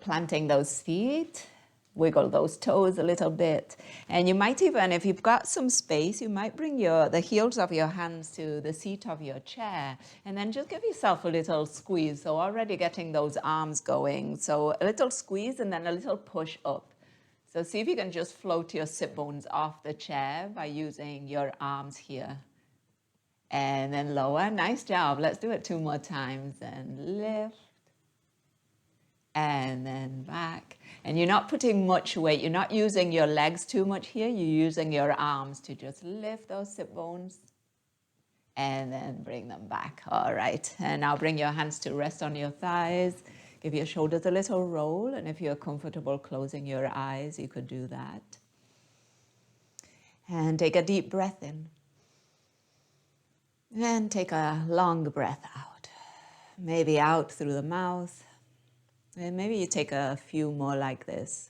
planting those feet. Wiggle those toes a little bit. And you might even, if you've got some space, you might bring the heels of your hands to the seat of your chair and then just give yourself a little squeeze. So already getting those arms going. So a little squeeze and then a little push up. So see if you can just float your sit bones off the chair by using your arms here. And then lower. Nice job. Let's do it 2 more times. And lift. And then back. And you're not putting much weight. You're not using your legs too much here. You're using your arms to just lift those sit bones. And then bring them back. All right. And now bring your hands to rest on your thighs. Give your shoulders a little roll. And if you're comfortable closing your eyes, you could do that. And take a deep breath in. And take a long breath out. Maybe out through the mouth. And maybe you take a few more like this.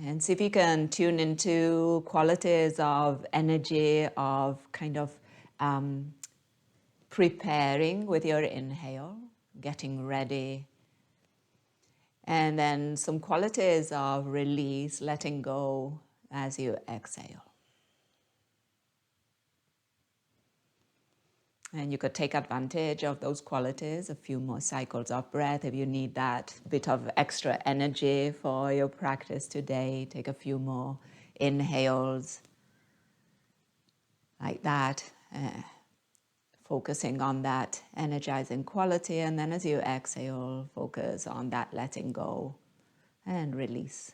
And see if you can tune into qualities of energy, of kind of preparing with your inhale, getting ready. And then some qualities of release, letting go as you exhale. And you could take advantage of those qualities, a few more cycles of breath. If you need that bit of extra energy for your practice today, take a few more inhales like that, focusing on that energizing quality. And then as you exhale, focus on that letting go and release.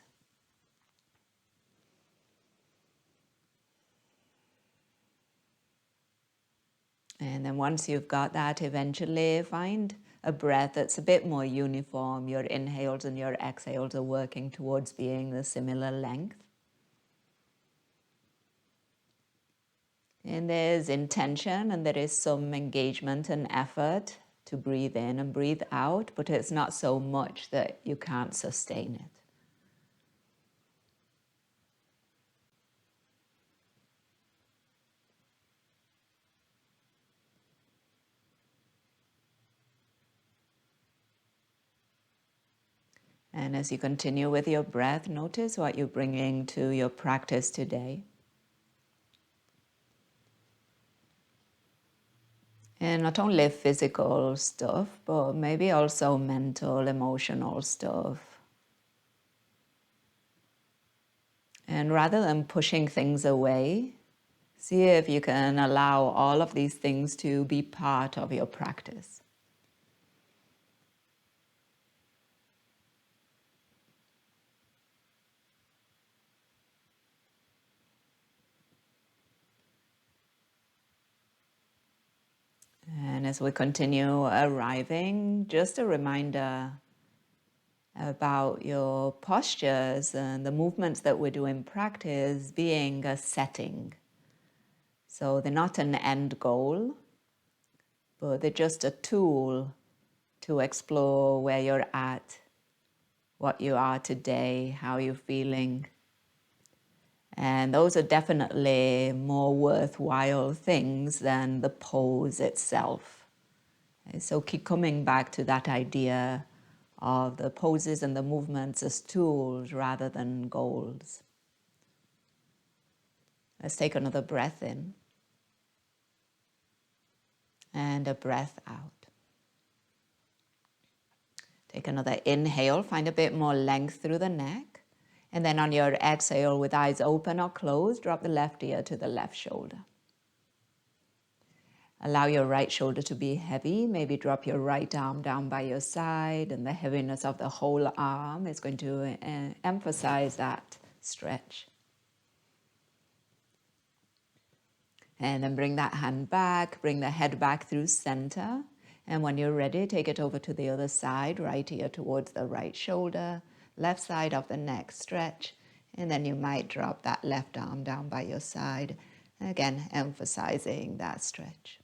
And then once you've got that, eventually find a breath that's a bit more uniform. Your inhales and your exhales are working towards being the similar length. And there's intention and there is some engagement and effort to breathe in and breathe out, but it's not so much that you can't sustain it. And as you continue with your breath, notice what you're bringing to your practice today. And not only physical stuff, but maybe also mental, emotional stuff. And rather than pushing things away, see if you can allow all of these things to be part of your practice. And as we continue arriving, just a reminder about your postures and the movements that we do in practice being a setting. So they're not an end goal, but they're just a tool to explore where you're at, what you are today, how you're feeling. And those are definitely more worthwhile things than the pose itself. So keep coming back to that idea of the poses and the movements as tools rather than goals. Let's take another breath in and a breath out. Take another inhale, find a bit more length through the neck. And then on your exhale, with eyes open or closed, drop the left ear to the left shoulder. Allow your right shoulder to be heavy. Maybe drop your right arm down by your side, and the heaviness of the whole arm is going to emphasize that stretch. And then bring that hand back, bring the head back through center. And when you're ready, take it over to the other side, right ear towards the right shoulder, left side of the neck, stretch. And then you might drop that left arm down by your side, again, emphasizing that stretch.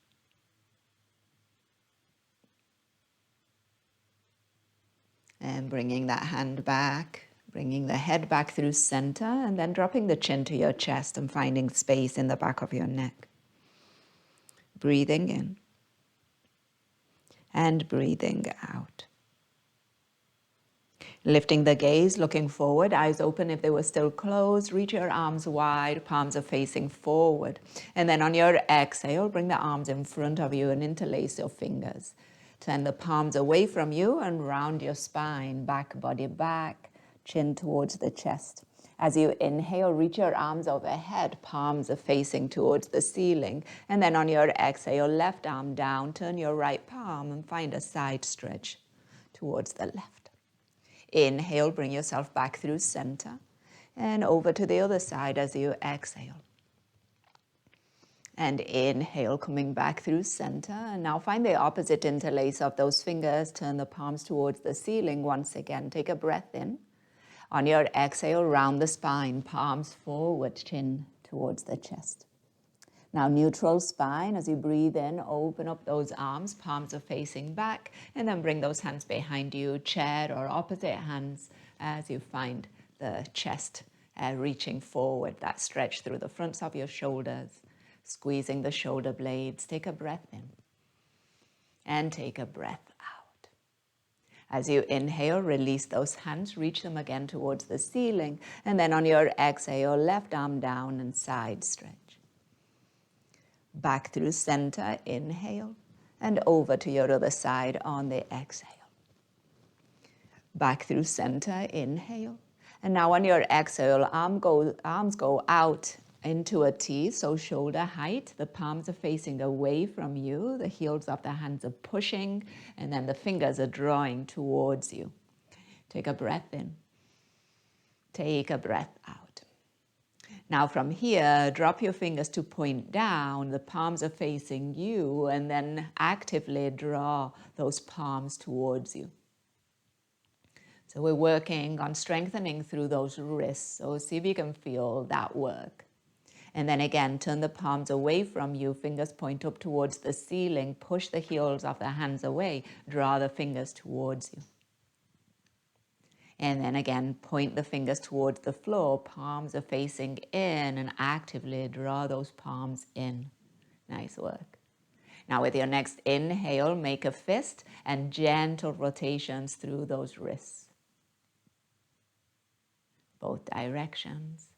And bringing that hand back, bringing the head back through center, and then dropping the chin to your chest and finding space in the back of your neck. Breathing in. And breathing out. Lifting the gaze, looking forward, eyes open if they were still closed. Reach your arms wide, palms are facing forward. And then on your exhale, bring the arms in front of you and interlace your fingers. Turn the palms away from you and round your spine, back body back, chin towards the chest. As you inhale, reach your arms overhead, palms are facing towards the ceiling. And then on your exhale, left arm down, turn your right palm and find a side stretch towards the left. Inhale, bring yourself back through center and over to the other side as you exhale. And inhale, coming back through center. And now find the opposite interlace of those fingers. Turn the palms towards the ceiling once again. Take a breath in. On your exhale, round the spine, palms forward, chin towards the chest. Now neutral spine, as you breathe in, open up those arms, palms are facing back, and then bring those hands behind you, chair or opposite hands as you find the chest reaching forward, that stretch through the fronts of your shoulders, squeezing the shoulder blades. Take a breath in and take a breath out. As you inhale, release those hands, reach them again towards the ceiling, and then on your exhale, left arm down and side stretch. Back through center, inhale, and over to your other side on the exhale. Back through center, inhale. And now on your exhale, arms go out into a T, so shoulder height. The palms are facing away from you. The heels of the hands are pushing, and then the fingers are drawing towards you. Take a breath in. Take a breath out. Now from here, drop your fingers to point down. The palms are facing you, and then actively draw those palms towards you. So we're working on strengthening through those wrists. So see if you can feel that work. And then again, turn the palms away from you. Fingers point up towards the ceiling. Push the heels of the hands away. Draw the fingers towards you. And then again, point the fingers towards the floor. Palms are facing in and actively draw those palms in. Nice work. Now with your next inhale, make a fist and gentle rotations through those wrists. Both directions.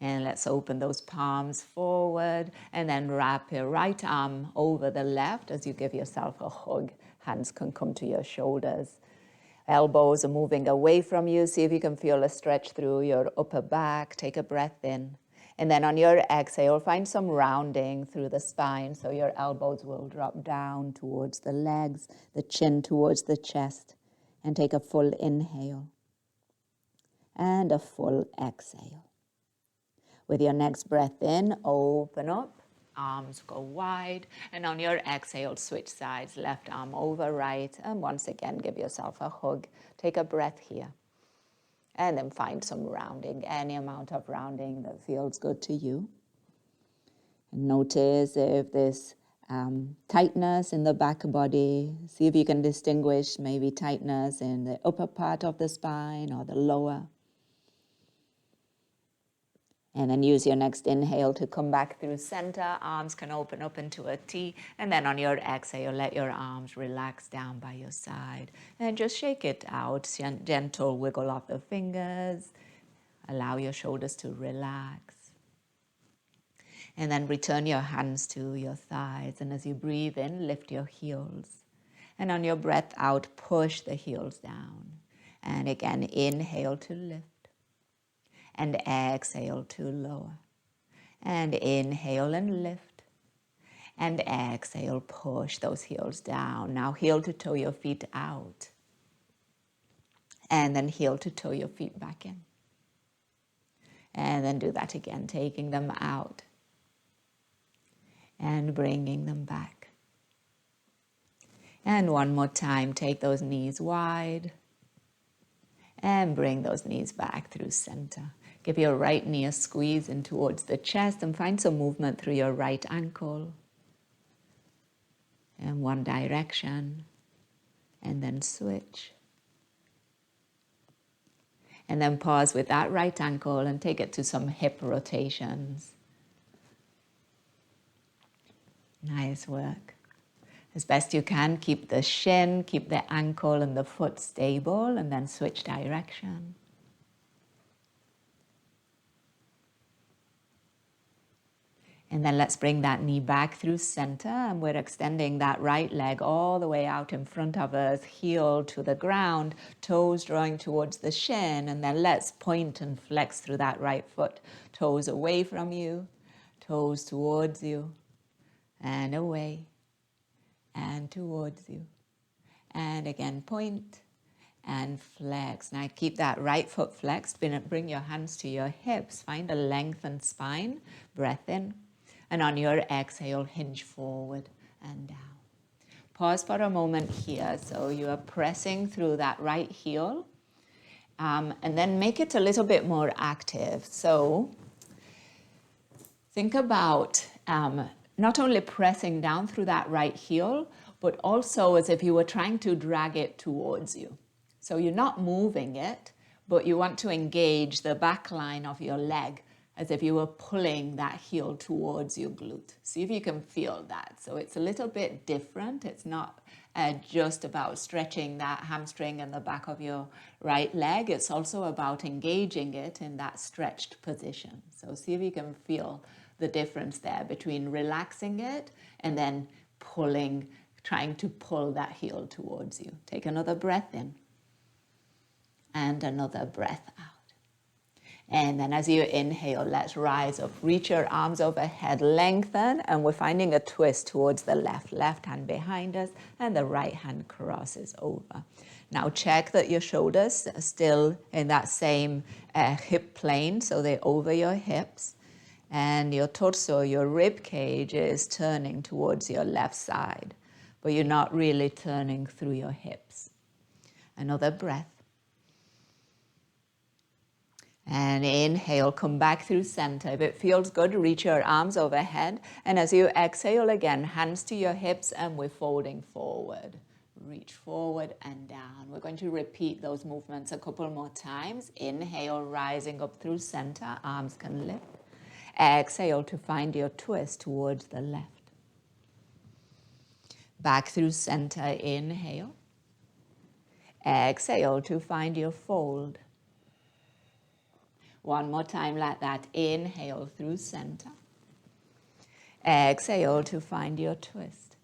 And let's open those palms forward and then wrap your right arm over the left as you give yourself a hug. Hands can come to your shoulders. Elbows are moving away from you. See if you can feel a stretch through your upper back. Take a breath in. And then on your exhale, find some rounding through the spine. So your elbows will drop down towards the legs, the chin towards the chest. And take a full inhale and a full exhale. With your next breath in, open up, arms go wide, and on your exhale, switch sides, left arm over right, and once again, give yourself a hug. Take a breath here, and then find some rounding, any amount of rounding that feels good to you. And notice if there's tightness in the back body. See if you can distinguish maybe tightness in the upper part of the spine or the lower. And then use your next inhale to come back through center. Arms can open up into a T. And then on your exhale, let your arms relax down by your side. And just shake it out. Gentle wiggle of the fingers. Allow your shoulders to relax. And then return your hands to your thighs. And as you breathe in, lift your heels. And on your breath out, push the heels down. And again, inhale to lift. And exhale to lower. And inhale and lift. And exhale, push those heels down. Now heel to toe your feet out. And then heel to toe your feet back in. And then do that again, taking them out. And bringing them back. And one more time, take those knees wide. And bring those knees back through center. Give your right knee a squeeze in towards the chest and find some movement through your right ankle. In one direction. And then switch. And then pause with that right ankle and take it to some hip rotations. Nice work. As best you can, keep the shin, keep the ankle and the foot stable, and then switch direction. And then let's bring that knee back through center, and we're extending that right leg all the way out in front of us, heel to the ground, toes drawing towards the shin, and then let's point and flex through that right foot. Toes away from you, toes towards you, and away, and towards you. And again, point and flex. Now keep that right foot flexed. Bring your hands to your hips. Find a lengthened spine. Breath in. And on your exhale, hinge forward and down. Pause for a moment here. So you are pressing through that right heel. And then make it a little bit more active. So think about not only pressing down through that right heel, but also as if you were trying to drag it towards you. So you're not moving it, but you want to engage the back line of your leg as if you were pulling that heel towards your glute. See if you can feel that. So it's a little bit different. It's not just about stretching that hamstring and the back of your right leg. It's also about engaging it in that stretched position. So see if you can feel the difference there between relaxing it and then pulling, trying to pull that heel towards you. Take another breath in and another breath out. And then as you inhale, let's rise up. Reach your arms overhead, lengthen, and we're finding a twist towards the left. Left hand behind us, and the right hand crosses over. Now check that your shoulders are still in that same hip plane, so they're over your hips. And your torso, your rib cage is turning towards your left side, but you're not really turning through your hips. Another breath. And inhale, come back through center. If it feels good, reach your arms overhead. And as you exhale again, hands to your hips, and we're folding forward. Reach forward and down. We're going to repeat those movements a couple more times. Inhale, rising up through center, arms can lift. Exhale to find your twist towards the left. Back through center, inhale. Exhale to find your fold. One more time like that. Inhale through center. Exhale to find your twist.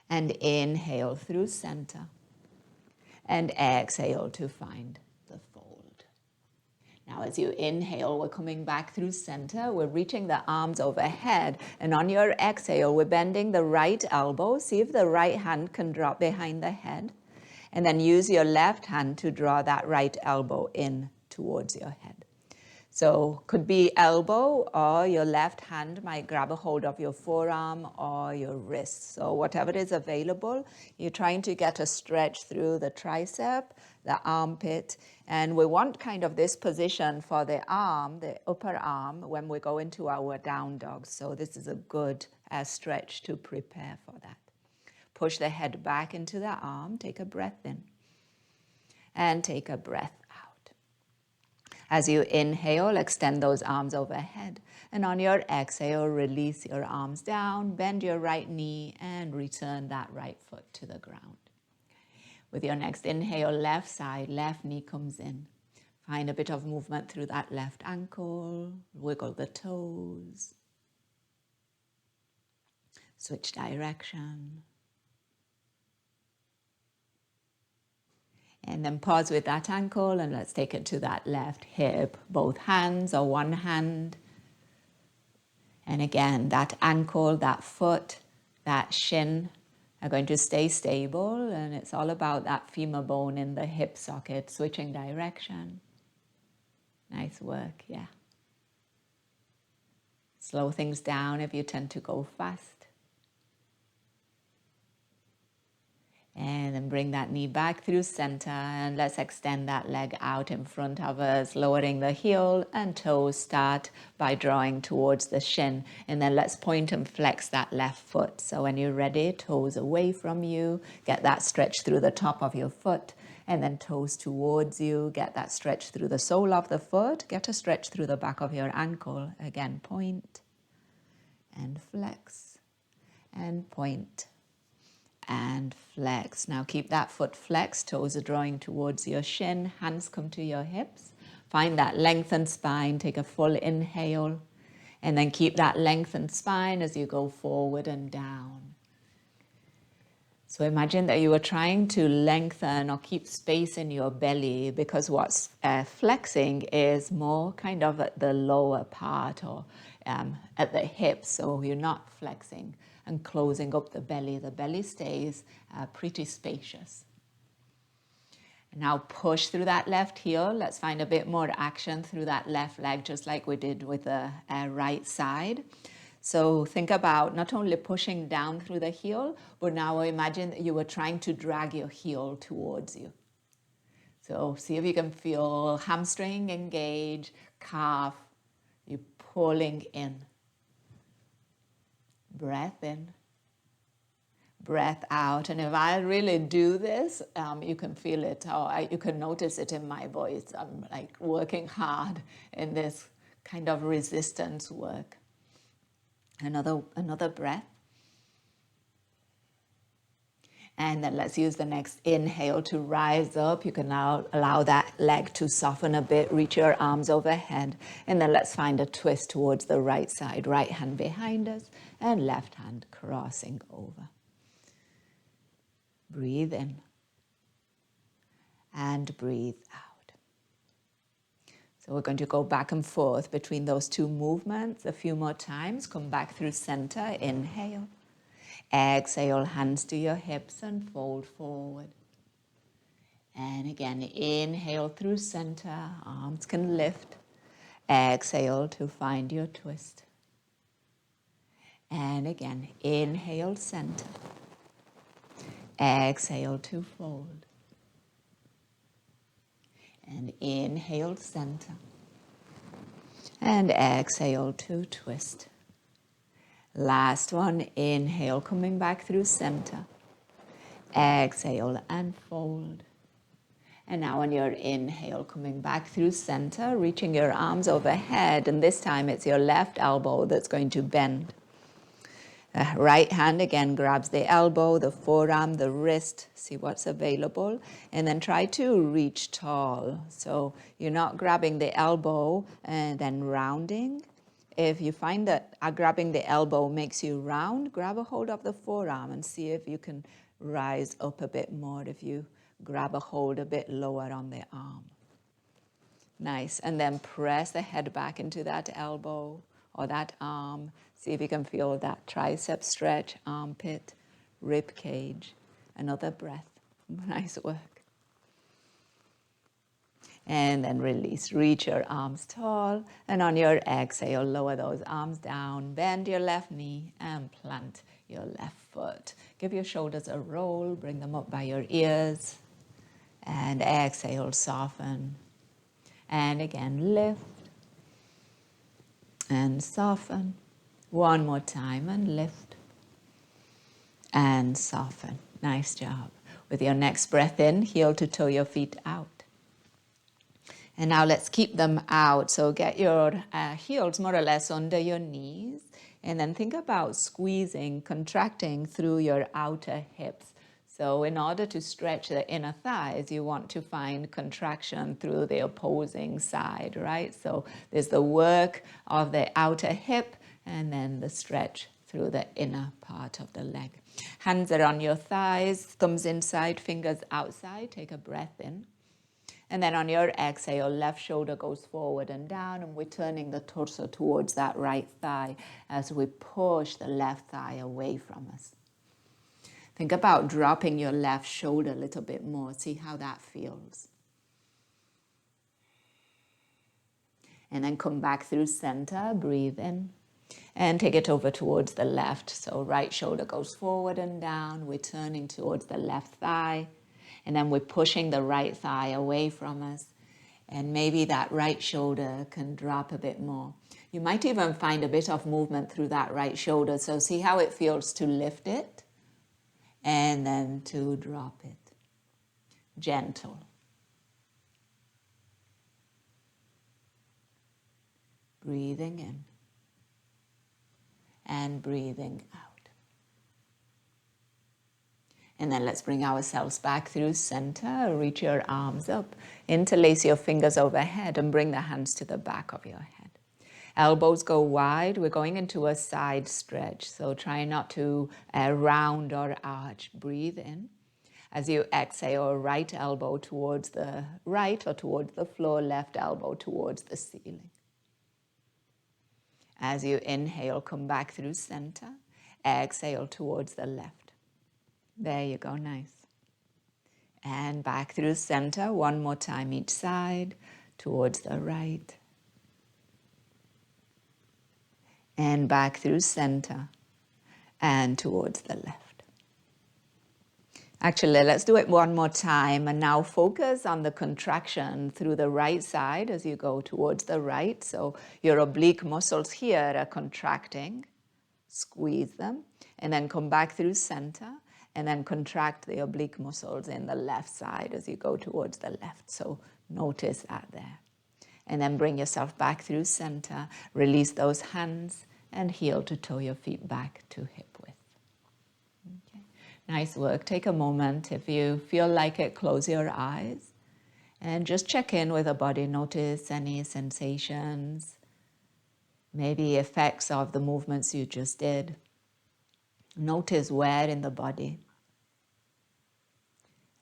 And inhale through center. And exhale to find the fold. Now as you inhale, we're coming back through center. We're reaching the arms overhead. And on your exhale, we're bending the right elbow. See if the right hand can drop behind the head. And then use your left hand to draw that right elbow in towards your head. So could be elbow, or your left hand might grab a hold of your forearm or your wrist. So whatever is available, you're trying to get a stretch through the tricep, the armpit, and we want kind of this position for the arm, the upper arm, when we go into our down dog. So this is a good stretch to prepare for that. Push the head back into the arm, take a breath in, and take a breath out. As you inhale, extend those arms overhead. And on your exhale, release your arms down, bend your right knee, and return that right foot to the ground. With your next inhale, left side, left knee comes in. Find a bit of movement through that left ankle, wiggle the toes. Switch direction. And then pause with that ankle, and let's take it to that left hip, both hands or one hand. And again, that ankle, that foot, that shin are going to stay stable, and it's all about that femur bone in the hip socket, switching direction. Nice work, yeah. Slow things down if you tend to go fast. And then bring that knee back through center, and let's extend that leg out in front of us, lowering the heel, and toes start by drawing towards the shin. And then let's point and flex that left foot. So when you're ready, toes away from you, get that stretch through the top of your foot, and then toes towards you, get that stretch through the sole of the foot, get a stretch through the back of your ankle. Again, point and flex and point and flex. Now keep that foot flexed, toes are drawing towards your shin, hands come to your hips. Find that lengthened spine, take a full inhale, and then keep that lengthened spine as you go forward and down. So imagine that you are trying to lengthen or keep space in your belly, because what's flexing is more kind of at the lower part or at the hips. So you're not flexing and closing up the belly. The belly stays pretty spacious. Now push through that left heel. Let's find a bit more action through that left leg, just like we did with the right side. So think about not only pushing down through the heel, but now imagine that you were trying to drag your heel towards you. So see if you can feel hamstring engage, calf, you're pulling in. Breath in, breath out. And if I really do this, you can feel it, or you can notice it in my voice. I'm like working hard in this kind of resistance work. Another breath. And then let's use the next inhale to rise up. You can now allow that leg to soften a bit, reach your arms overhead. And then let's find a twist towards the right side. Right hand behind us and left hand crossing over. Breathe in and breathe out. So we're going to go back and forth between those two movements a few more times. Come back through center, inhale. Exhale, hands to your hips and fold forward. And again, inhale through center, arms can lift. Exhale to find your twist. And again, inhale, center. Exhale to fold. And inhale, center. And exhale to twist. Last one, inhale, coming back through center. Exhale and fold. And now on your inhale, coming back through center, reaching your arms overhead. And this time it's your left elbow that's going to bend. Right hand again grabs the elbow, the forearm, the wrist, see what's available, and then try to reach tall. So you're not grabbing the elbow and then rounding. If you find that grabbing the elbow makes you round, grab a hold of the forearm and see if you can rise up a bit more if you grab a hold a bit lower on the arm. Nice. And then press the head back into that elbow or that arm. See if you can feel that tricep stretch, armpit, rib cage. Another breath. Nice work. And then release. Reach your arms tall. And on your exhale, lower those arms down. Bend your left knee and plant your left foot. Give your shoulders a roll. Bring them up by your ears. And exhale, soften. And again, lift. And soften. One more time and lift. And soften. Nice job. With your next breath in, heel to toe your feet out. And now let's keep them out. So get your heels more or less under your knees. And then think about squeezing, contracting through your outer hips. So in order to stretch the inner thighs, you want to find contraction through the opposing side, right? So there's the work of the outer hip and then the stretch through the inner part of the leg. Hands are on your thighs, thumbs inside, fingers outside. Take a breath in. And then on your exhale, left shoulder goes forward and down, and we're turning the torso towards that right thigh as we push the left thigh away from us. Think about dropping your left shoulder a little bit more. See how that feels. And then come back through center, breathe in, and take it over towards the left. So right shoulder goes forward and down. We're turning towards the left thigh. And then we're pushing the right thigh away from us. And maybe that right shoulder can drop a bit more. You might even find a bit of movement through that right shoulder. So see how it feels to lift it and then to drop it. Gentle. Breathing in and breathing out. And then let's bring ourselves back through center. Reach your arms up. Interlace your fingers overhead and bring the hands to the back of your head. Elbows go wide. We're going into a side stretch. So try not to round or arch. Breathe in. As you exhale, right elbow towards the right or towards the floor, left elbow towards the ceiling. As you inhale, come back through center. Exhale towards the left. There you go, nice. And back through center, one more time each side, towards the right. And back through center and towards the left. Actually, let's do it one more time. And now focus on the contraction through the right side as you go towards the right. So your oblique muscles here are contracting. Squeeze them. And then come back through center. And then contract the oblique muscles in the left side as you go towards the left. So notice that there. And then bring yourself back through center. Release those hands and heel to toe your feet back to hip width. Okay. Nice work. Take a moment. If you feel like it, close your eyes. And just check in with the body. Notice any sensations, maybe effects of the movements you just did. Notice where in the body.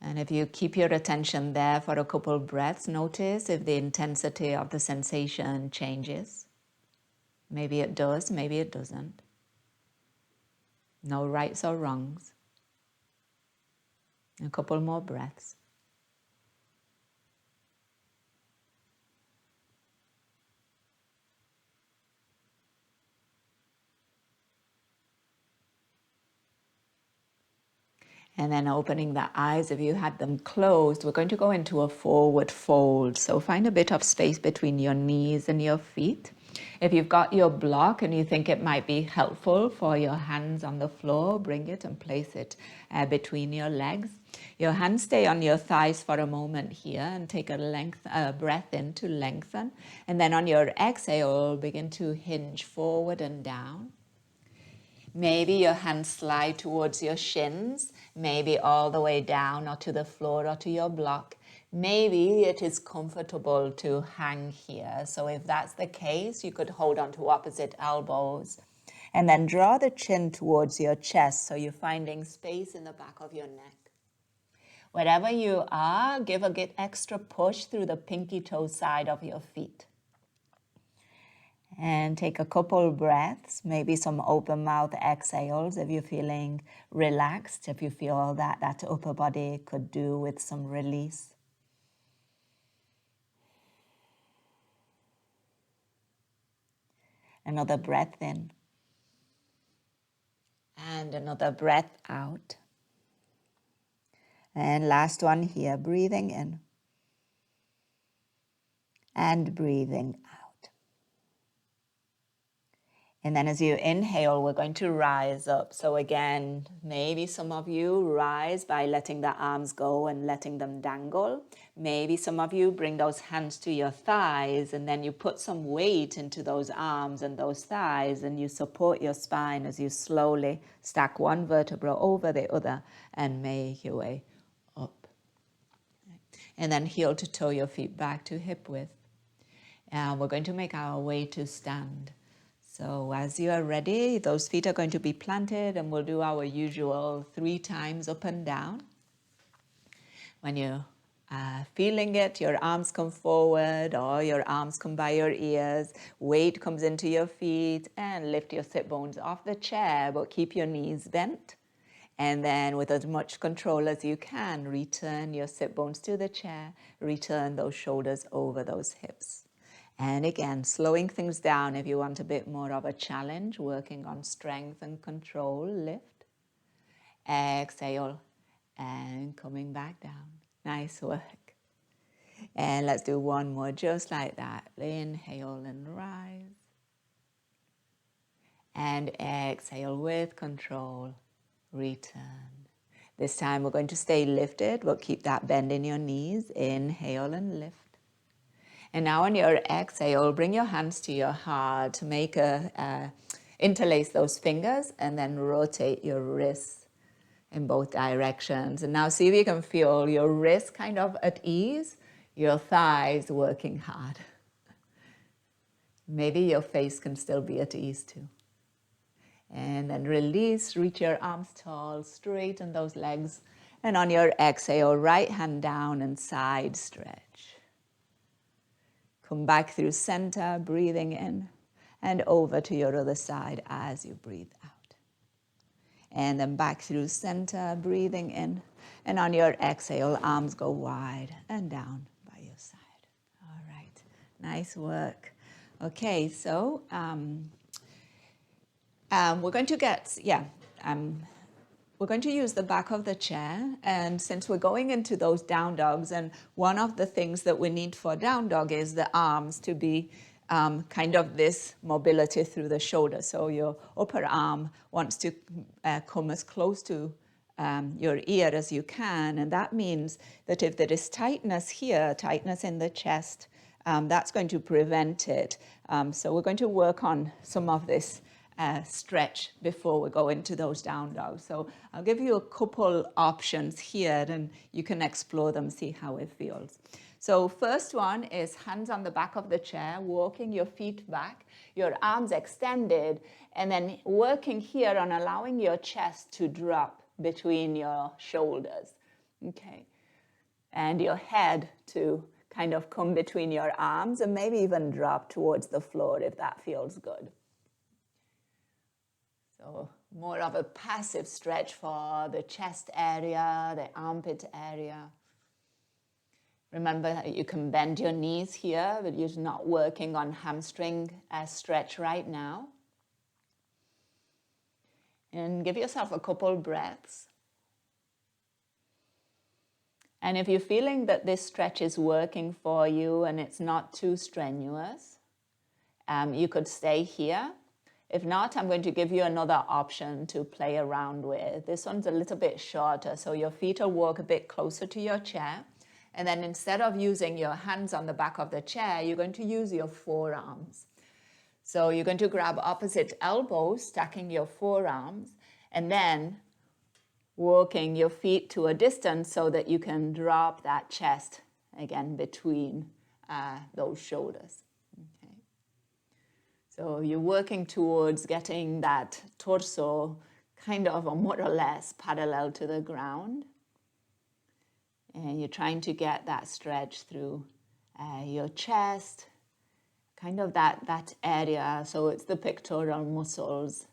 And if you keep your attention there for a couple breaths, notice if the intensity of the sensation changes. Maybe it does, maybe it doesn't. No rights or wrongs. A couple more breaths. And then opening the eyes, if you had them closed, we're going to go into a forward fold. So find a bit of space between your knees and your feet. If you've got your block and you think it might be helpful for your hands on the floor, bring it and place it between your legs. Your hands stay on your thighs for a moment here and take a breath in to lengthen. And then on your exhale, begin to hinge forward and down. Maybe your hands slide towards your shins, maybe all the way down or to the floor or to your block. Maybe it is comfortable to hang here. So if that's the case, you could hold on to opposite elbows. And then draw the chin towards your chest so you're finding space in the back of your neck. Wherever you are, give a extra push through the pinky toe side of your feet. And take a couple breaths, maybe some open mouth exhales if you're feeling relaxed, if you feel that upper body could do with some release. Another breath in. And another breath out. And last one here, breathing in. And breathing out. And then as you inhale, we're going to rise up. So again, maybe some of you rise by letting the arms go and letting them dangle. Maybe some of you bring those hands to your thighs and then you put some weight into those arms and those thighs and you support your spine as you slowly stack one vertebra over the other and make your way up. And then heel to toe your feet back to hip width. And we're going to make our way to stand. So as you are ready, those feet are going to be planted and we'll do our usual 3 times up and down. When you're feeling it, your arms come forward or your arms come by your ears, weight comes into your feet and lift your sit bones off the chair, but keep your knees bent. And then with as much control as you can, return your sit bones to the chair, return those shoulders over those hips. And again, slowing things down if you want a bit more of a challenge, working on strength and control, lift. Exhale and coming back down. Nice work. And let's do one more just like that. Inhale and rise. And exhale with control, return. This time we're going to stay lifted, but keep that bend in your knees. Inhale and lift. And now on your exhale, bring your hands to your heart. Make a interlace those fingers and then rotate your wrists in both directions. And now see if you can feel your wrists kind of at ease, your thighs working hard. Maybe your face can still be at ease too. And then release, reach your arms tall, straighten those legs. And on your exhale, right hand down and side stretch. Come back through center, breathing in, and over to your other side as you breathe out. And then back through center, breathing in. And on your exhale, arms go wide and down by your side. All right, nice work. Okay, so we're going to we're going to use the back of the chair, and since we're going into those down dogs, and one of the things that we need for down dog is the arms to be kind of this mobility through the shoulder. So your upper arm wants to come as close to your ear as you can, and that means that if there is tightness here, tightness in the chest, that's going to prevent it. So we're going to work on some of this stretch before we go into those down dogs. So I'll give you a couple options here and you can explore them, see how it feels. So first one is hands on the back of the chair, walking your feet back, your arms extended, and then working here on allowing your chest to drop between your shoulders, okay? And your head to kind of come between your arms and maybe even drop towards the floor if that feels good. So more of a passive stretch for the chest area, the armpit area. Remember that you can bend your knees here, but you're not working on hamstring stretch right now. And give yourself a couple breaths. And if you're feeling that this stretch is working for you and it's not too strenuous, you could stay here. If not, I'm going to give you another option to play around with. This one's a little bit shorter, so your feet will walk a bit closer to your chair. And then instead of using your hands on the back of the chair, you're going to use your forearms. So you're going to grab opposite elbows, stacking your forearms, and then walking your feet to a distance so that you can drop that chest again between those shoulders. Okay. So you're working towards getting that torso kind of more or less parallel to the ground. And you're trying to get that stretch through your chest, kind of that area. So it's the pectoral muscles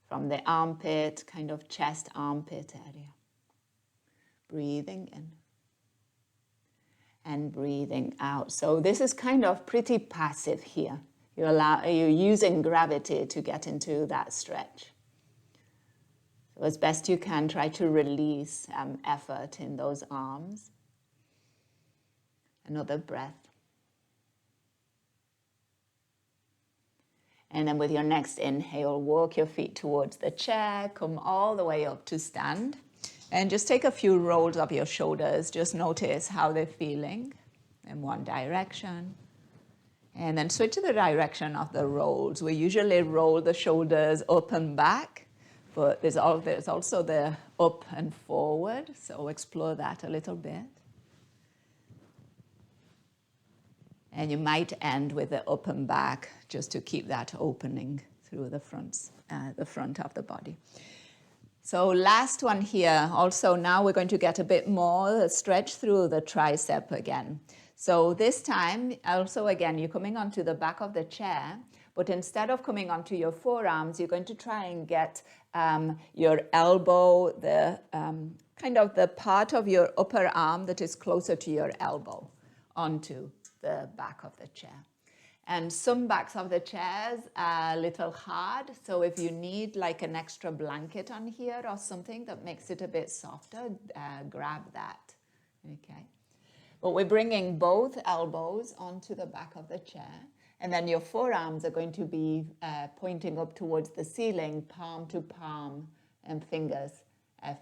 from the armpit, kind of chest armpit area. Breathing in and breathing out. So this is kind of pretty passive here. You're using gravity to get into that stretch. So as best you can, try to release effort in those arms. Another breath. And then with your next inhale, walk your feet towards the chair, come all the way up to stand. And just take a few rolls of your shoulders. Just notice how they're feeling in one direction. And then switch to the direction of the rolls. We usually roll the shoulders up and back, but there's also the up and forward. So explore that a little bit. And you might end with the up and back just to keep that opening through the front of the body. So last one here, also now we're going to get a bit more stretch through the tricep again. So this time, also again, you're coming onto the back of the chair, but instead of coming onto your forearms, you're going to try and get your elbow, the kind of the part of your upper arm that is closer to your elbow onto the back of the chair. And some backs of the chairs are a little hard, so if you need like an extra blanket on here or something that makes it a bit softer, grab that, okay? But we're bringing both elbows onto the back of the chair, and then your forearms are going to be pointing up towards the ceiling, palm to palm, and fingers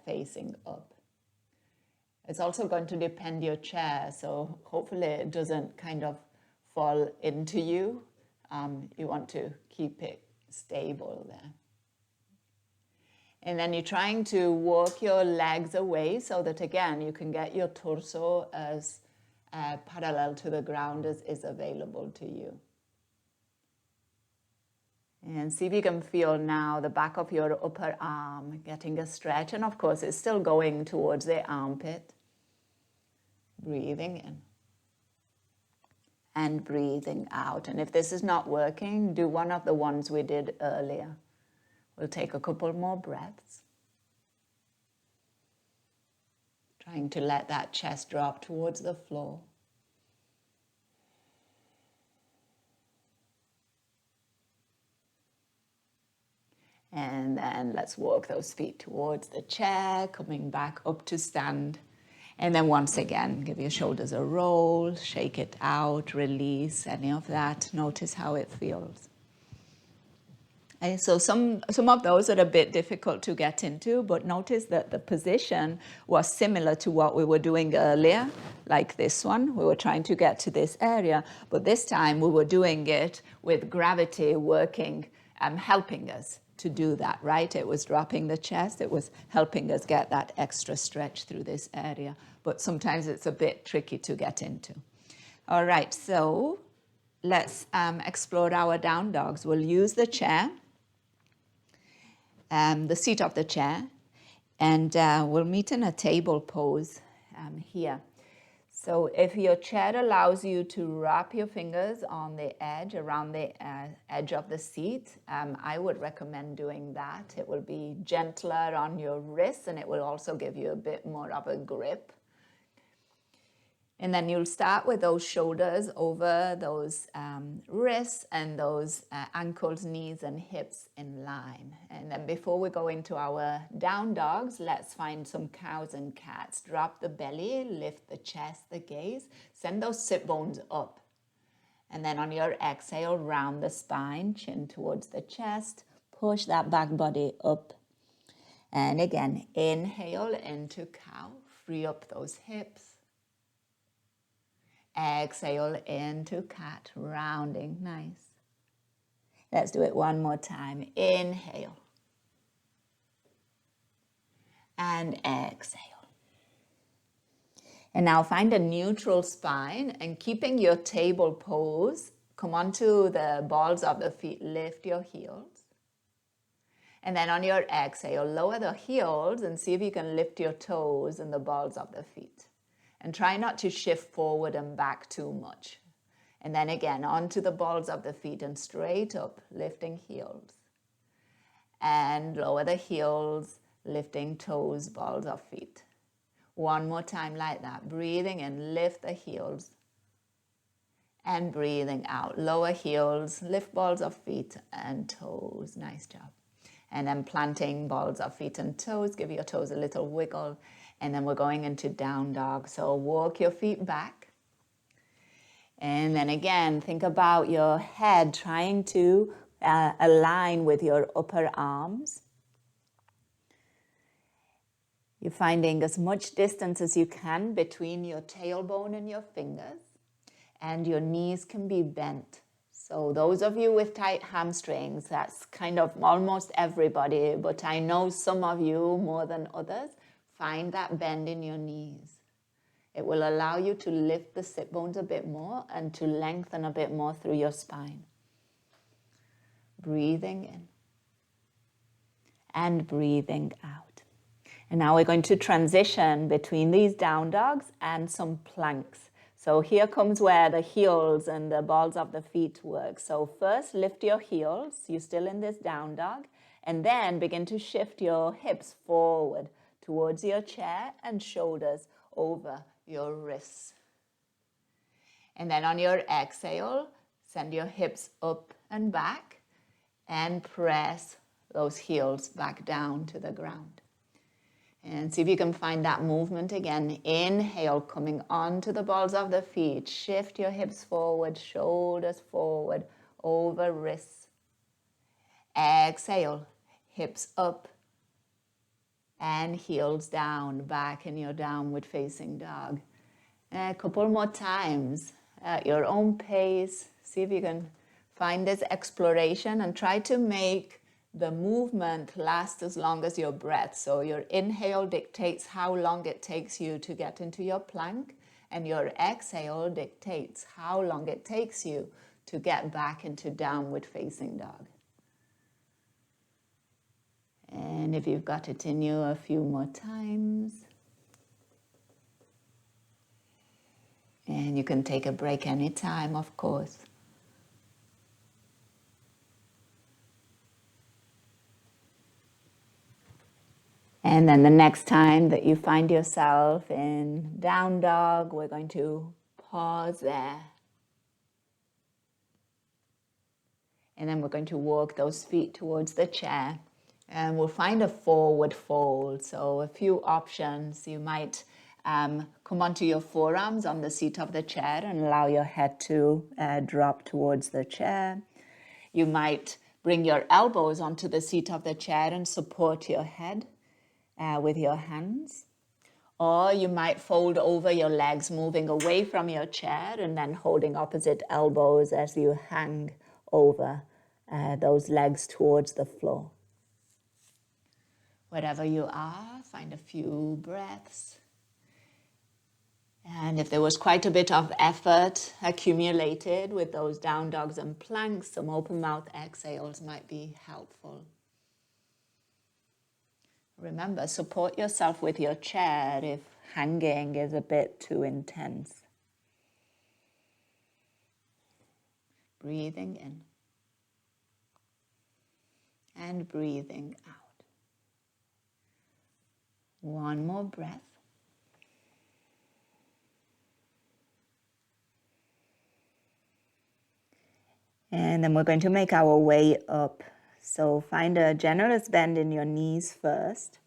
facing up. It's also going to depend your chair, so hopefully it doesn't kind of fall into you. You want to keep it stable there. And then you're trying to walk your legs away so that, again, you can get your torso as parallel to the ground as is available to you. And see if you can feel now the back of your upper arm getting a stretch. And of course, it's still going towards the armpit. Breathing in. And breathing out. And if this is not working, do one of the ones we did earlier. We'll take a couple more breaths. Trying to let that chest drop towards the floor. And then let's walk those feet towards the chair, coming back up to stand. And then once again, give your shoulders a roll, shake it out, release any of that. Notice how it feels. And so some of those are a bit difficult to get into, but notice that the position was similar to what we were doing earlier, like this one. We were trying to get to this area, but this time we were doing it with gravity working, helping us to do that, right? It was dropping the chest. It was helping us get that extra stretch through this area, but sometimes it's a bit tricky to get into. All right, so let's explore our down dogs. We'll use the chair. The seat of the chair, and we'll meet in a table pose here. So if your chair allows you to wrap your fingers on the edge, around the edge of the seat, I would recommend doing that. It will be gentler on your wrists, and it will also give you a bit more of a grip. And then you'll start with those shoulders over those wrists and those ankles, knees, and hips in line. And then before we go into our down dogs, let's find some cows and cats. Drop the belly, lift the chest, the gaze. Send those sit bones up. And then on your exhale, round the spine, chin towards the chest. Push that back body up. And again, inhale into cow. Free up those hips. Exhale into cat, rounding, nice. Let's do it one more time. Inhale. And exhale. And now find a neutral spine and keeping your table pose, come onto the balls of the feet, lift your heels. And then on your exhale, lower the heels and see if you can lift your toes and the balls of the feet. And try not to shift forward and back too much. And then again, onto the balls of the feet and straight up, lifting heels. And lower the heels, lifting toes, balls of feet. One more time like that. Breathing in, lift the heels. And breathing out, lower heels, lift balls of feet and toes. Nice job. And then planting balls of feet and toes. Give your toes a little wiggle. And then we're going into down dog. So walk your feet back. And then again, think about your head trying to align with your upper arms. You're finding as much distance as you can between your tailbone and your fingers. And your knees can be bent. So those of you with tight hamstrings, that's kind of almost everybody, but I know some of you more than others. Find that bend in your knees. It will allow you to lift the sit bones a bit more and to lengthen a bit more through your spine. Breathing in and breathing out. And now we're going to transition between these down dogs and some planks. So here comes where the heels and the balls of the feet work. So first lift your heels, you're still in this down dog, and then begin to shift your hips forward towards your chair and shoulders over your wrists. And then on your exhale, send your hips up and back and press those heels back down to the ground. And see if you can find that movement again. Inhale, coming onto the balls of the feet. Shift your hips forward, shoulders forward, over wrists. Exhale, hips up and heels down, back in your downward facing dog. And a couple more times at your own pace. See if you can Find this exploration and try to make the movement last as long as your breath. So your inhale dictates how long it takes you to get into your plank, and your exhale dictates how long it takes you to get back into downward facing dog. And if you've got it in you a few more times, and you can take a break anytime, of course. And then the next time that you find yourself in down dog, we're going to pause there. And then we're going to walk those feet towards the chair. And we'll find a forward fold. So a few options. You might come onto your forearms on the seat of the chair and allow your head to drop towards the chair. You might bring your elbows onto the seat of the chair and support your head with your hands. Or you might fold over your legs, moving away from your chair and then holding opposite elbows as you hang over those legs towards the floor. Wherever you are, find a few breaths. And if there was quite a bit of effort accumulated with those down dogs and planks, some open mouth exhales might be helpful. Remember, support yourself with your chair if hanging is a bit too intense. Breathing in and breathing out. One more breath. And then we're going to make our way up. So find a generous bend in your knees first.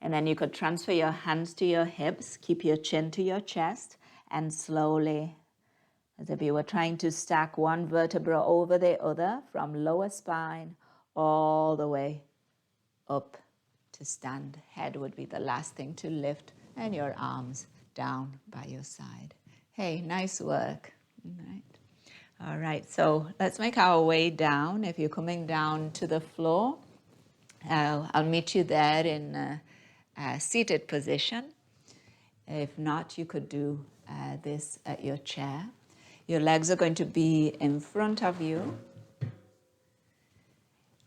And then you could transfer your hands to your hips, keep your chin to your chest, and slowly, as if you were trying to stack one vertebra over the other, from lower spine all the way up to stand. Head would be the last thing to lift, and your arms down by your side. Hey, nice work. All right, so let's make our way down. If you're coming down to the floor, I'll meet you there in a seated position. If not, you could do this at your chair. Your legs are going to be in front of you.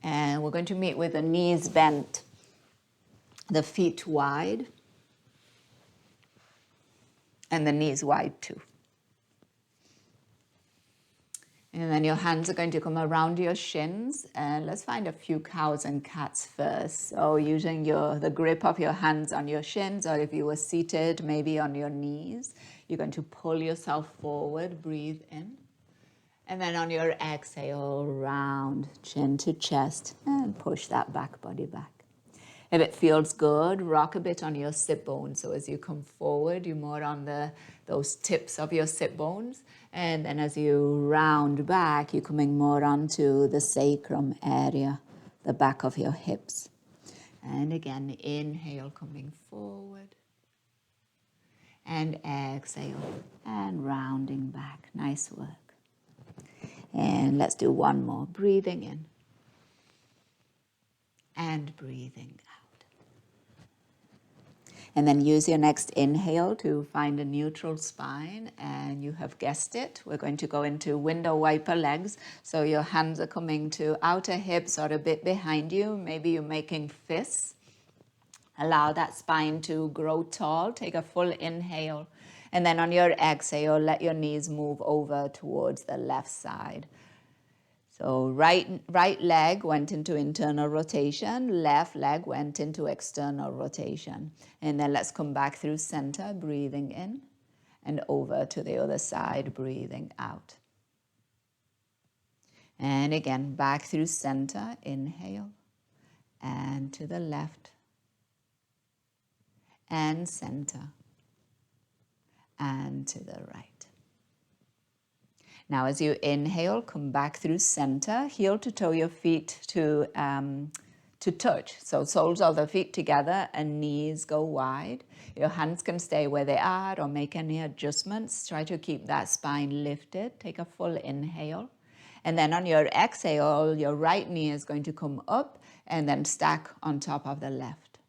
And we're going to meet with the knees bent, the feet wide, and the knees wide too. And then your hands are going to come around your shins, and let's find a few cows and cats first. So using the grip of your hands on your shins, or if you were seated, maybe on your knees, you're going to pull yourself forward, breathe in. And then on your exhale, round chin to chest, and push that back body back. If it feels good, rock a bit on your sit bones. So as you come forward, you're more on those tips of your sit bones. And then as you round back, you're coming more onto the sacrum area, the back of your hips. And again, inhale, coming forward. And exhale, and rounding back. Nice work. And let's do one more. Breathing in. And breathing out. And then use your next inhale to find a neutral spine. And you have guessed it, we're going to go into window wiper legs. So your hands are coming to outer hips or a bit behind you. Maybe you're making fists. Allow that spine to grow tall. Take a full inhale. And then on your exhale, let your knees move over towards the left side. So right leg went into internal rotation, left leg went into external rotation. And then let's come back through center, breathing in, and over to the other side, breathing out. And again, back through center, inhale, and to the left, and center, and to the right. Now, as you inhale, come back through center, heel to toe your feet to touch. So soles of the feet together and knees go wide. Your hands can stay where they are or make any adjustments. Try to keep that spine lifted. Take a full inhale. And then on your exhale, your right knee is going to come up and then stack on top of the left.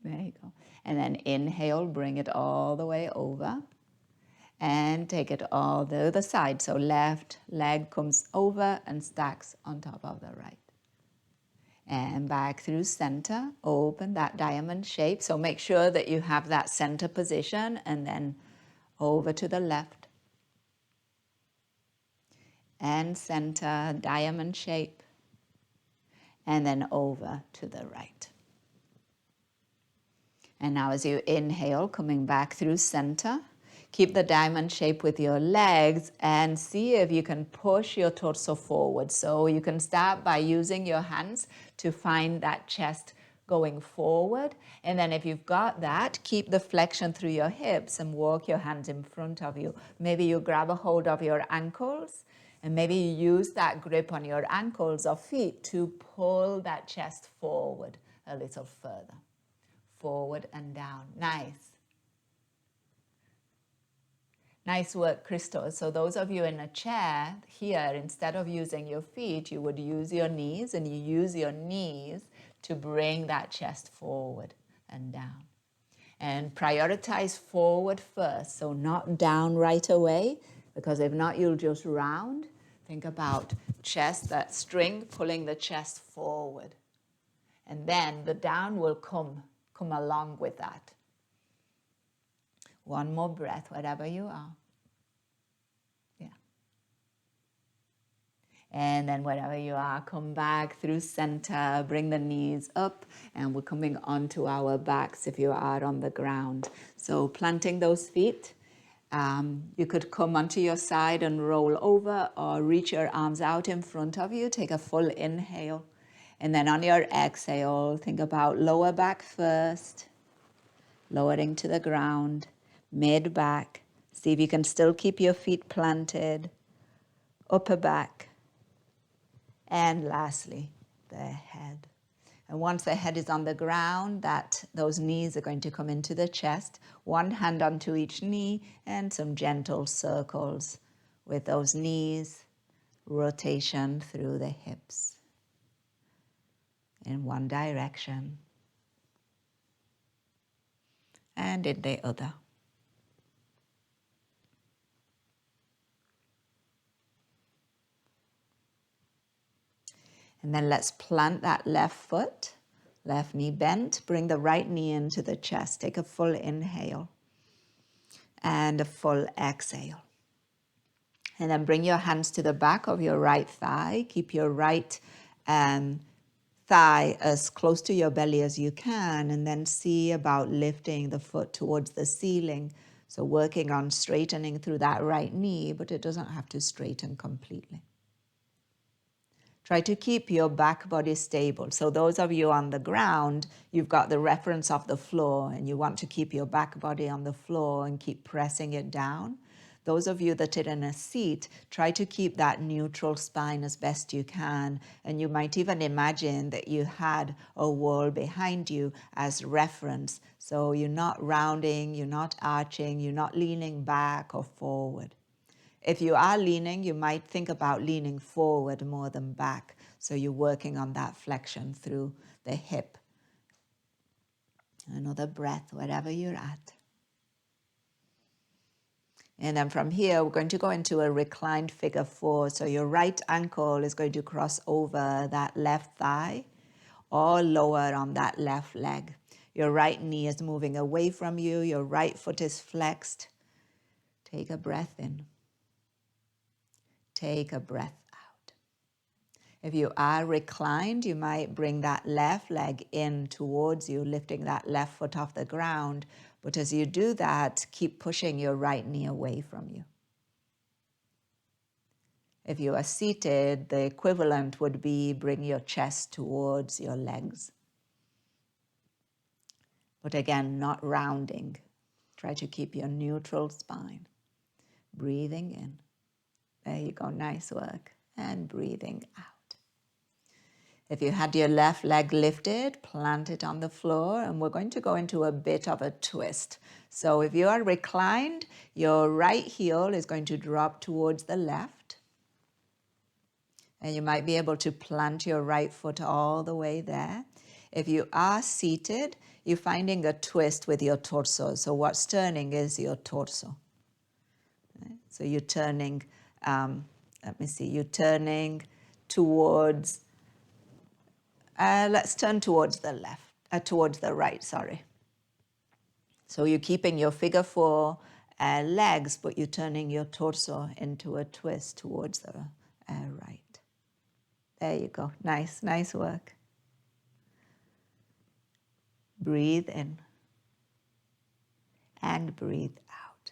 There you go. And then inhale, bring it all the way over and take it all the other side. So left leg comes over and stacks on top of the right. And back through center, open that diamond shape. So make sure that you have that center position, and then over to the left. And center, diamond shape. And then over to the right. And now as you inhale, coming back through center, keep the diamond shape with your legs and see if you can push your torso forward. So you can start by using your hands to find that chest going forward. And then if you've got that, keep the flexion through your hips and walk your hands in front of you. Maybe you grab a hold of your ankles and maybe you use that grip on your ankles or feet to pull that chest forward a little further. Forward and down. Nice. Nice work, Crystal. So those of you in a chair here, instead of using your feet, you would use your knees, and you use your knees to bring that chest forward and down. And prioritize forward first, so not down right away, because if not, you'll just round. Think about chest, that string pulling the chest forward. And then the down will come along with that. One more breath, whatever you are. Yeah. And then whatever you are, come back through center, bring the knees up, and we're coming onto our backs if you are on the ground. So planting those feet, you could come onto your side and roll over, or reach your arms out in front of you. Take a full inhale. And then on your exhale, think about lower back first, lowering to the ground. Mid back, see if you can still keep your feet planted, upper back, and lastly, the head. And once the head is on the ground, those knees are going to come into the chest, one hand onto each knee, and some gentle circles with those knees, rotation through the hips in one direction and in the other. And then let's plant that left foot, left knee bent. Bring the right knee into the chest. Take a full inhale and a full exhale. And then bring your hands to the back of your right thigh. Keep your right thigh as close to your belly as you can. And then see about lifting the foot towards the ceiling. So working on straightening through that right knee, but it doesn't have to straighten completely. Try to keep your back body stable. So those of you on the ground, you've got the reference of the floor and you want to keep your back body on the floor and keep pressing it down. Those of you that are in a seat, try to keep that neutral spine as best you can. And you might even imagine that you had a wall behind you as reference. So you're not rounding, you're not arching, you're not leaning back or forward. If you are leaning, you might think about leaning forward more than back. So you're working on that flexion through the hip. Another breath, wherever you're at. And then from here, we're going to go into a reclined figure 4. So your right ankle is going to cross over that left thigh or lower on that left leg. Your right knee is moving away from you. Your right foot is flexed. Take a breath in. Take a breath out. If you are reclined, you might bring that left leg in towards you, lifting that left foot off the ground. But as you do that, keep pushing your right knee away from you. If you are seated, the equivalent would be bring your chest towards your legs. But again, not rounding. Try to keep your neutral spine. Breathing in. There you go, nice work. And breathing out. If you had your left leg lifted, plant it on the floor, and we're going to go into a bit of a twist. So if you are reclined, your right heel is going to drop towards the left. And you might be able to plant your right foot all the way there. If you are seated, you're finding a twist with your torso. So what's turning is your torso. Right? So you're turning, let me see, you're turning towards, let's turn towards the left, towards the right, sorry. So you're keeping your figure 4 legs, but you're turning your torso into a twist towards the right. There you go. Nice, nice work. Breathe in and breathe out.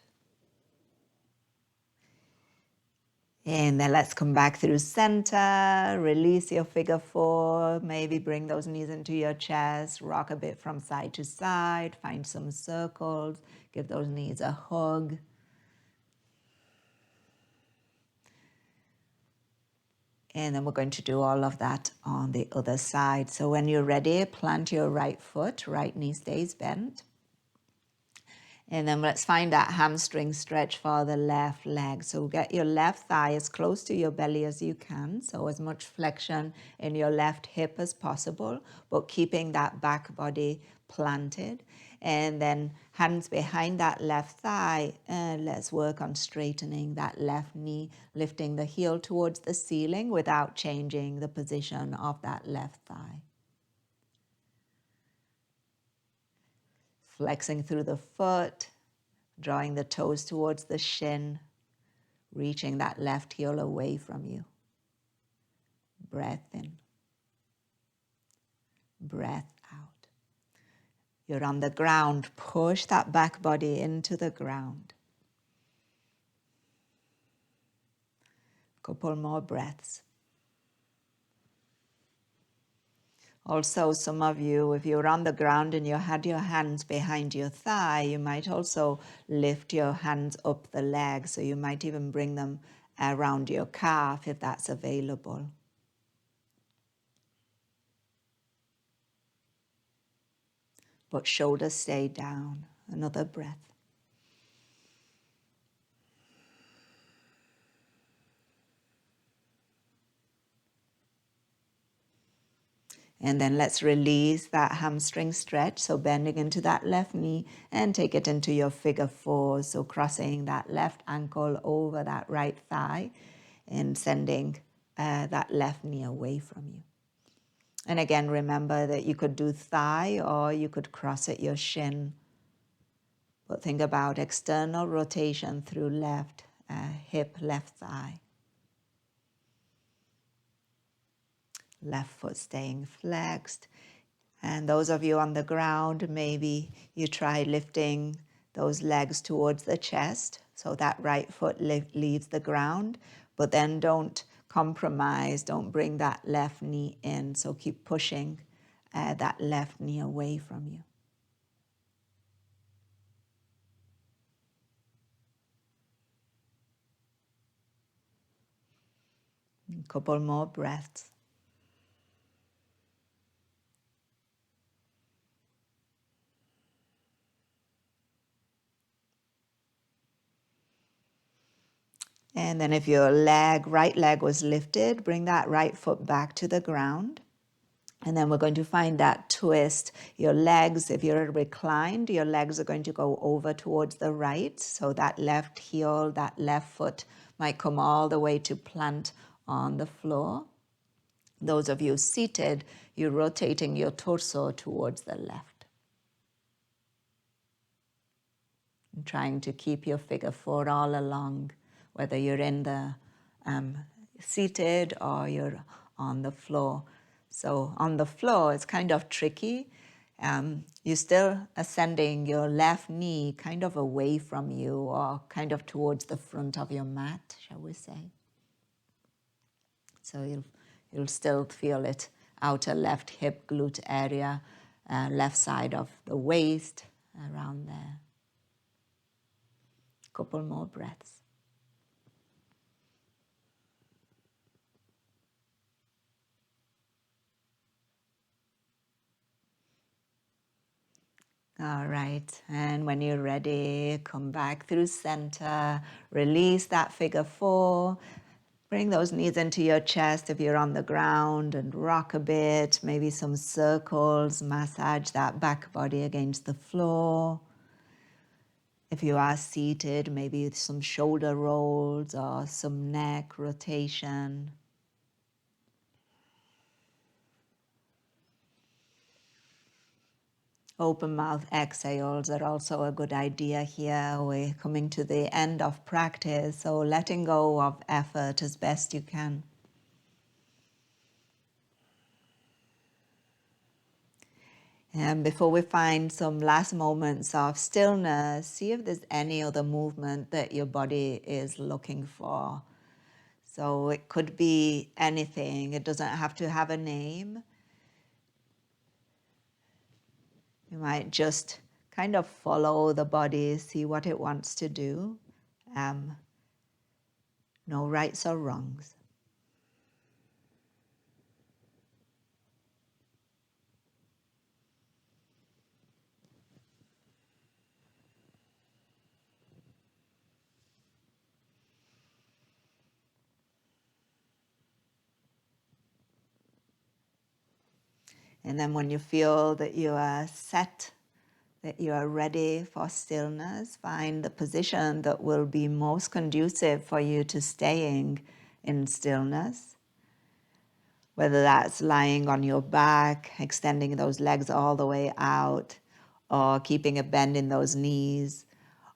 And then let's come back through center, release your figure 4, maybe bring those knees into your chest, rock a bit from side to side, find some circles, give those knees a hug. And then we're going to do all of that on the other side. So when you're ready, plant your right foot, right knee stays bent. And then let's find that hamstring stretch for the left leg. So get your left thigh as close to your belly as you can. So as much flexion in your left hip as possible, but keeping that back body planted. And then hands behind that left thigh. And let's work on straightening that left knee, lifting the heel towards the ceiling without changing the position of that left thigh. Flexing through the foot, drawing the toes towards the shin, reaching that left heel away from you. Breath in, breath out. You're on the ground. Push that back body into the ground. Couple more breaths. Also, some of you, if you're on the ground and you had your hands behind your thigh, you might also lift your hands up the leg. So you might even bring them around your calf if that's available. But shoulders stay down. Another breath. And then let's release that hamstring stretch. So bending into that left knee and take it into your figure 4. So crossing that left ankle over that right thigh and sending that left knee away from you. And again, remember that you could do thigh or you could cross at your shin. But think about external rotation through left hip, left thigh. Left foot staying flexed. And those of you on the ground, maybe you try lifting those legs towards the chest so that right foot leaves the ground, but then don't compromise, don't bring that left knee in. So keep pushing that left knee away from you. A couple more breaths. And then if your right leg was lifted, bring that right foot back to the ground. And then we're going to find that twist. Your legs, if you're reclined, your legs are going to go over towards the right. So that left heel, that left foot might come all the way to plant on the floor. Those of you seated, you're rotating your torso towards the left. And trying to keep your figure 4 all along, whether you're in the seated or you're on the floor. So on the floor, it's kind of tricky. You're still ascending your left knee kind of away from you or kind of towards the front of your mat, shall we say. So you'll still feel it, outer left hip, glute area, left side of the waist, around there. Couple more breaths. All right, and when you're ready, come back through center, release that figure 4, Bring those knees into your chest if you're on the ground and rock a bit, maybe some circles, massage that back body against the floor. If you are seated, maybe some shoulder rolls or some neck rotation. Open mouth exhales are also a good idea here. We're coming to the end of practice, so letting go of effort as best you can. And before we find some last moments of stillness, see if there's any other movement that your body is looking for. So it could be anything. It doesn't have to have a name. You might just kind of follow the body, see what it wants to do. No rights or wrongs. And then when you feel that you are set, that you are ready for stillness, find the position that will be most conducive for you to staying in stillness. Whether that's lying on your back, extending those legs all the way out, or keeping a bend in those knees,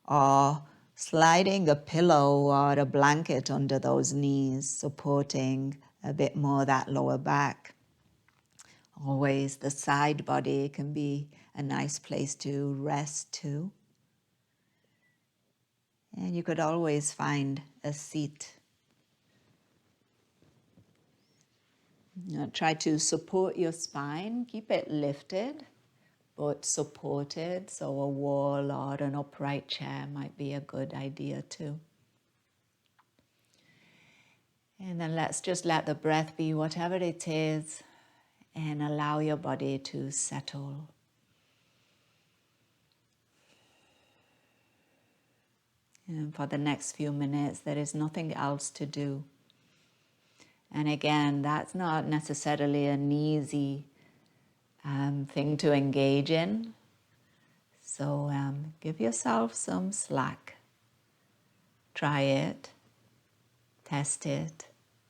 or sliding a pillow or a blanket under those knees, supporting a bit more that lower back. Always the side body can be a nice place to rest too. And you could always find a seat. Try to support your spine, keep it lifted, but supported. So a wall or an upright chair might be a good idea too. And then let's just let the breath be whatever it is and allow your body to settle. And for the next few minutes, there is nothing else to do. And again, that's not necessarily an easy thing to engage in. So give yourself some slack. Try it, test it,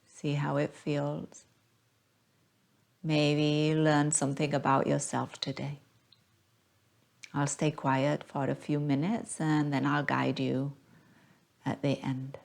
see how it feels. Maybe learn something about yourself today. I'll stay quiet for a few minutes and then I'll guide you at the end.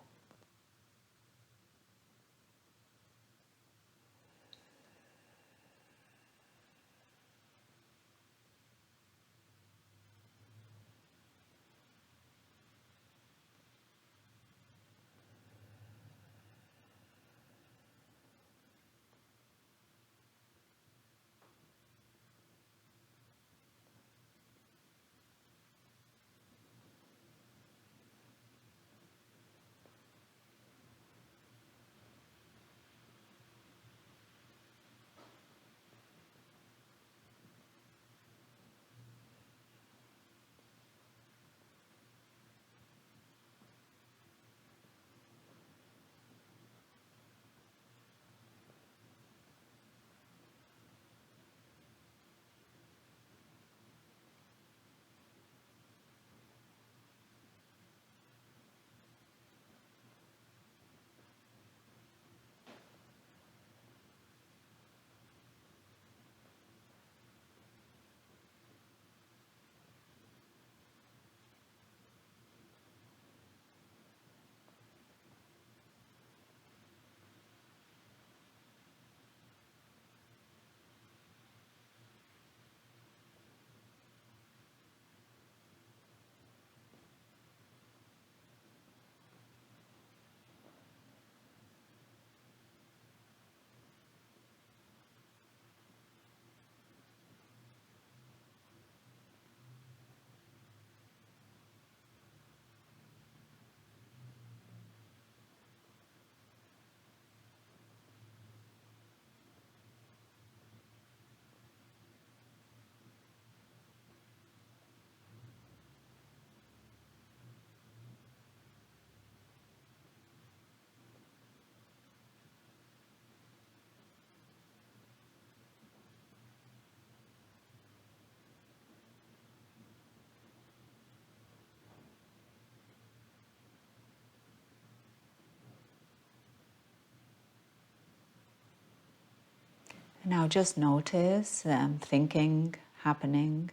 Now just notice thinking happening.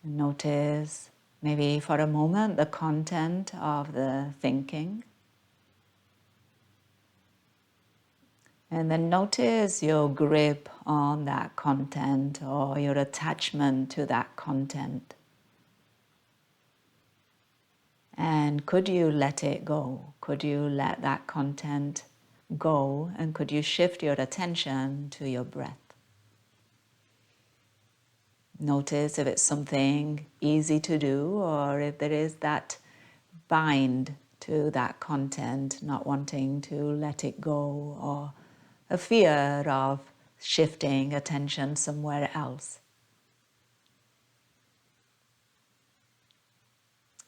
Notice maybe for a moment the content of the thinking. And then notice your grip on that content or your attachment to that content. And could you let it go? Could you let that content go? And could you shift your attention to your breath? Notice if it's something easy to do or if there is that bind to that content, not wanting to let it go, or a fear of shifting attention somewhere else.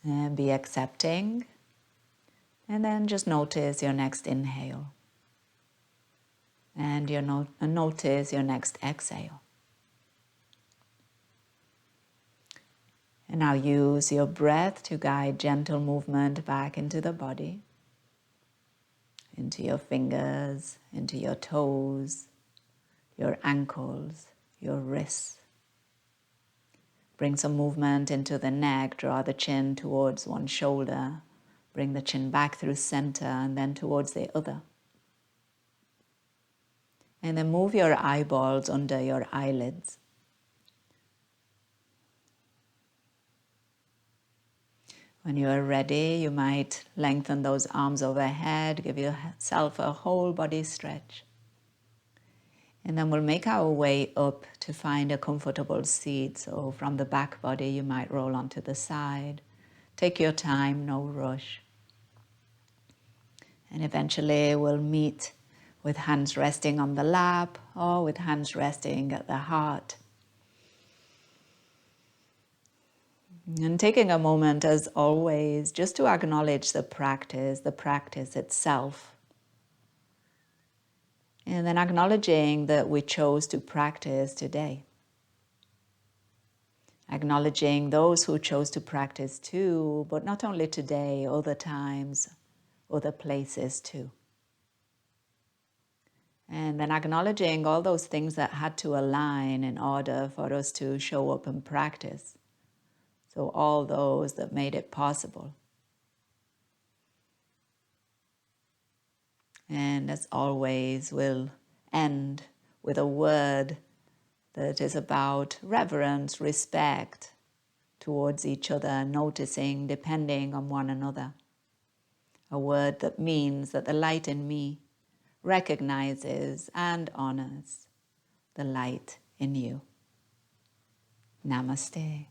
And be accepting. And then just notice your next inhale. And notice your next exhale. And now use your breath to guide gentle movement back into the body, into your fingers, into your toes, your ankles, your wrists. Bring some movement into the neck, draw the chin towards one shoulder, bring the chin back through center and then towards the other. And then move your eyeballs under your eyelids. When you are ready, you might lengthen those arms overhead, give yourself a whole body stretch. And then we'll make our way up to find a comfortable seat. So from the back body, you might roll onto the side. Take your time, no rush. And eventually we'll meet with hands resting on the lap or with hands resting at the heart. And taking a moment, as always, just to acknowledge the practice itself. And then acknowledging that we chose to practice today. Acknowledging those who chose to practice too, but not only today, other times, other places too. And then acknowledging all those things that had to align in order for us to show up and practice. So all those that made it possible. And as always, we'll end with a word that is about reverence, respect towards each other, noticing, depending on one another. A word that means that the light in me recognizes and honors the light in you. Namaste.